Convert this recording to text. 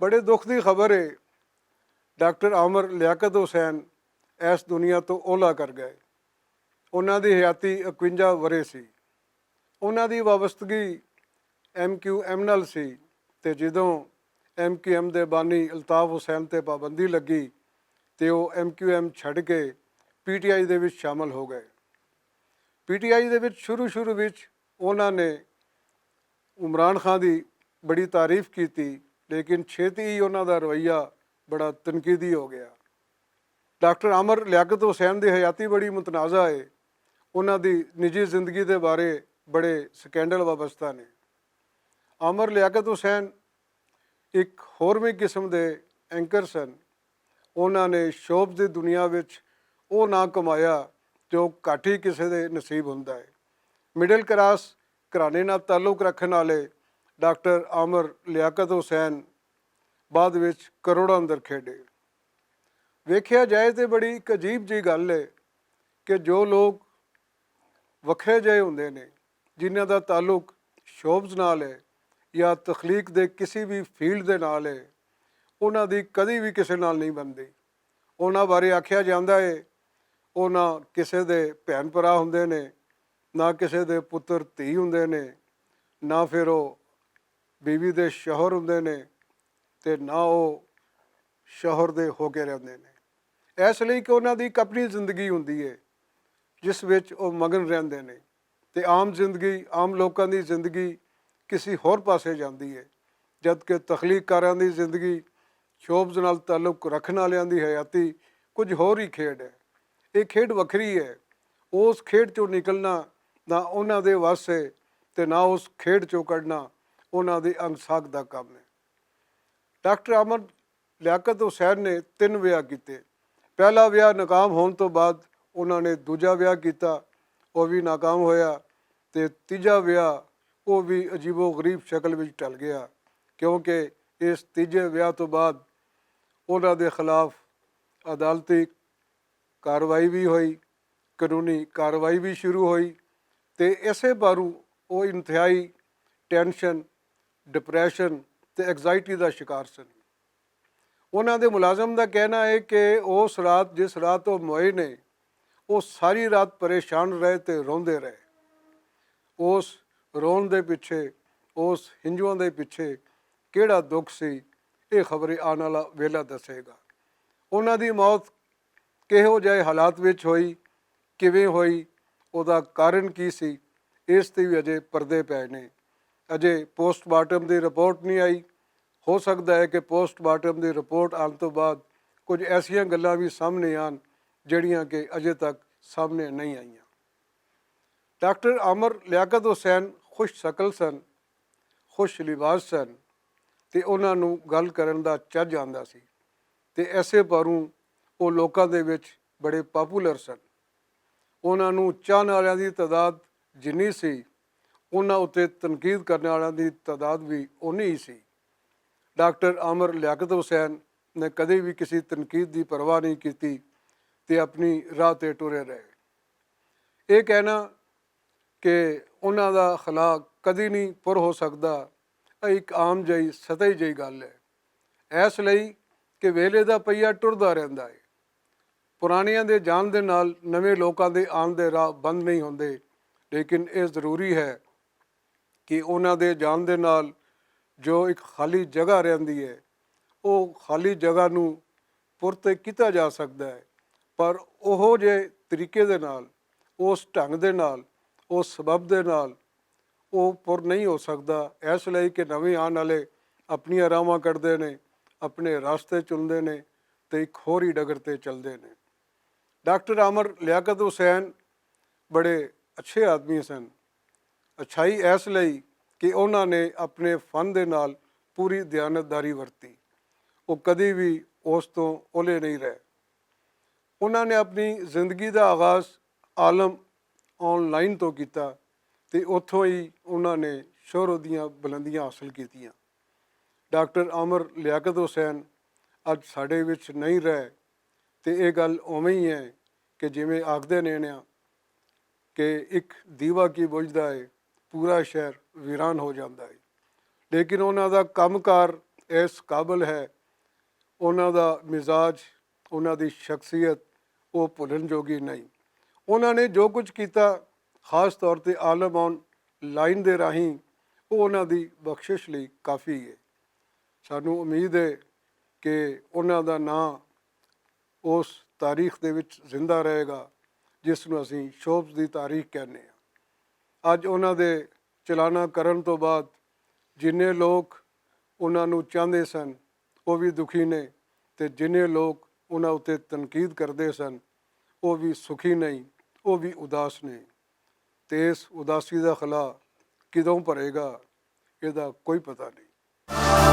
बड़े दुख की खबर है, डॉक्टर आमर लियाकत हुसैन इस दुनिया तो ओला कर गए। उन्हों की हयाती 51 वरे सी। उन्हों की वाबस्तगी MQM नाल सी ते जदों MQM के बानी अल्ताफ हुसैन ते पाबंदी लगी तो वो MQM छड़ के PTI दे विच शामिल हो गए। PTI दे विच शुरू विच उन्होंने इमरान खान की बड़ी तारीफ की थी, लेकिन छेती ही उन्हों रवैया बड़ा तनकीदी हो गया। डॉक्टर आमर लियाकत हुसैन की हयाती बड़ी मुतनाज़ा है। उन्होंने निजी जिंदगी के बारे बड़े स्कैंडल वाबस्ता ने। आमर लियाकत हुसैन एक होरवीं किस्म के एंकर सन। उन्होंने शोभ की दुनिया विच वो ना कमाया जो घट ही किसी के नसीब होंदा है। मिडल क्लास घराने नाल ताल्लुक रखने वाले डॉक्टर आमर लियाकत हुसैन बाद विच करोड़ों अंदर खेडे। वेख्या जाए तो बड़ी एक अजीब जी गल है कि जो लोग वखरे जे होंदे ने, जिन्हां दा ताल्लुक शोब्स नाल है या तखलीक दे किसी भी फील्ड दे नाल है, उन्हां दी कदी भी किसी नाल नहीं बनती। उन्हां बारे आख्या जाता है वो ना किसी दे भैन भरा होंदे ने, ना किसी दे पुत्र धी होंदे ने, ना फिर वो बीवी दे शौहर होंदे ने, ते ना वो शौहर दे हो के रहिंदे ने। इसलिए कि उन्हां दी एक अपनी जिंदगी हुंदी है जिस विच वो मगन रहिंदे ने, ते आम जिंदगी आम लोगों की जिंदगी किसी होर पासे जाती है। जबकि तखलीकारां की जिंदगी शोब्स नाल ताल्लुक रखने वालियां दी हयाती कुछ होर ही खेड है। ये खेड वखरी है। उस खेड चों निकलना ना उन्हां दे वस है ते ना उस खेड चों कढ़ना उन्हां दी अंगसाक दा काम है। डॉक्टर आमर लियाकत हुसैन ने 3 विआह किए। पहला विआह नाकाम होने तो बाद उन्होंने दूजा विआह किया, वो भी नाकाम होया। तो तीजा विआह वो भी अजीबो गरीब शक्ल में टल गया, क्योंकि इस तीजे विआह तो बाद उन्होंने खिलाफ अदालती कार्रवाई भी हुई, कानूनी कार्रवाई भी शुरू हुई। तो इसे बारू वो इंतहाई टेंशन, डिप्रैशन ते एग्जाइटी का शिकार सन। उन्होंने मुलाजम का कहना है कि उस रात जिस रात वो मोए ने, वो सारी रात परेशान रहे तो रोंदे रहे। उस रोन के पिछे, उस हिंजुआं के पिछे किहड़ा दुख सी, ये खबरें आने वाला वेला दसेगा। उन्होंने मौत किहो जिहे हालात विच होई, किवें होई, उहदा कारण की सी, इस ते भी अजे परदे पै ने। अजे पोस्टमार्टम की रिपोर्ट नहीं आई। हो सकता है कि पोस्टमार्टम की रिपोर्ट आने तो बाद कुछ ऐसिया गल्लां भी सामने आन जिहड़ियां कि अजे तक सामने नहीं आईयां। डॉक्टर आमर लियाकत हुसैन खुश शकल सन, खुश लिबास सन, तो उन्होंने गल करन दा चज आंदा सी, ते ऐसे पारों वो लोगों के विच बड़े पॉपूलर सन। उन्होंने चाहने वालों की तादाद जिन्नी सी, उन्हां उत्ते तनकीद करने वालों की तादाद भी उन्नी ही सी। डॉक्टर आमर लियाकत हुसैन ने कभी भी किसी तनकीद की परवाह नहीं की ते अपनी राह ते टुरे रहे। ये कहना कि उन्हां दा खला कदी नहीं पुर हो सकता, एक आम जी सतही जी गल है। इसलिए कि वेले का पहिया टुरदा रहिंदा है। पुरानियां दे जान दे नाल नवे लोगों के आन दे राह बंद नहीं होंदे, लेकिन ये ज़रूरी है कि उन्हां दे जान दे नाल जो एक खाली जगह रहिंदी है, वो खाली जगह नूं पुर ते कीता जा सकता है, पर ओहो जे तरीके दे नाल, उस ढंग दे नाल, उस सबब दे नाल वो पुर नहीं हो सकता। इसलिए कि नवे आने वाले अपनी राहां कढ़दे ने, अपने रास्ते चुनते हैं, तो एक होर ही डगर ते चलते हैं। डॉक्टर आमर लियाकत हुसैन बड़े अच्छे आदमी सन। अच्छाई इसलिए कि उन्होंने अपने फन के नाल पूरी दयानतदारी वरती। वो कभी भी उस तो ओले नहीं रहे। उन्होंने अपनी जिंदगी का आगाज़ आलम ऑनलाइन तो किया, तो उत्थों ही उन्होंने शोहरत दीयां बुलंदियां हासिल कीतियां। डॉक्टर आमर लियाकत हुसैन अज साडे विच नहीं रहे, तो ये गल उवें ही है कि जिवें आखदे ने ना कि एक दीवा की बुझदा है, पूरा शहर वीरान हो जाता है। लेकिन उन्हों का काम कार ਇਸ ਕਾਬਲ ਹੈ, ਉਹਨਾਂ ਦਾ ਮਿਜ਼ਾਜ, ਉਹਨਾਂ ਦੀ ਸ਼ਖਸੀਅਤ ਉਹ ਭੁੱਲਣ ਜੋਗੀ ਨਹੀਂ। ਉਹਨਾਂ ਨੇ ਜੋ ਕੁਝ ਕੀਤਾ, ਖਾਸ ਤੌਰ 'ਤੇ ਆਲਮ ਔਨ ਲਾਈਨ ਦੇ ਰਾਹੀਂ, ਉਹ ਉਹਨਾਂ ਦੀ ਬਖਸ਼ਿਸ਼ ਲਈ ਕਾਫੀ ਹੈ। ਸਾਨੂੰ ਉਮੀਦ ਹੈ ਕਿ ਉਹਨਾਂ ਦਾ ਨਾਂ ਉਸ ਤਾਰੀਖ ਦੇ ਵਿੱਚ ਜ਼ਿੰਦਾ ਰਹੇਗਾ ਜਿਸ ਨੂੰ ਅਸੀਂ ਸ਼ੋਬਸ ਦੀ ਤਾਰੀਖ ਕਹਿੰਦੇ ਹਾਂ। ਅੱਜ ਉਹਨਾਂ ਦੇ ਚਲਾਣਾ ਕਰਨ ਤੋਂ ਬਾਅਦ ਜਿੰਨੇ ਲੋਕ ਉਹਨਾਂ ਨੂੰ ਚਾਹੁੰਦੇ ਸਨ ਉਹ ਵੀ ਦੁਖੀ ਨੇ, ਅਤੇ ਜਿੰਨੇ ਲੋਕ ਉਹਨਾਂ ਉੱਤੇ ਤਨਕੀਦ ਕਰਦੇ ਸਨ ਉਹ ਵੀ ਸੁਖੀ ਨਹੀਂ, ਉਹ ਵੀ ਉਦਾਸ ਨੇ। ਅਤੇ ਇਸ ਉਦਾਸੀ ਦਾ ਖਲਾ ਕਦੋਂ ਭਰੇਗਾ ਇਹਦਾ ਕੋਈ ਪਤਾ ਨਹੀਂ।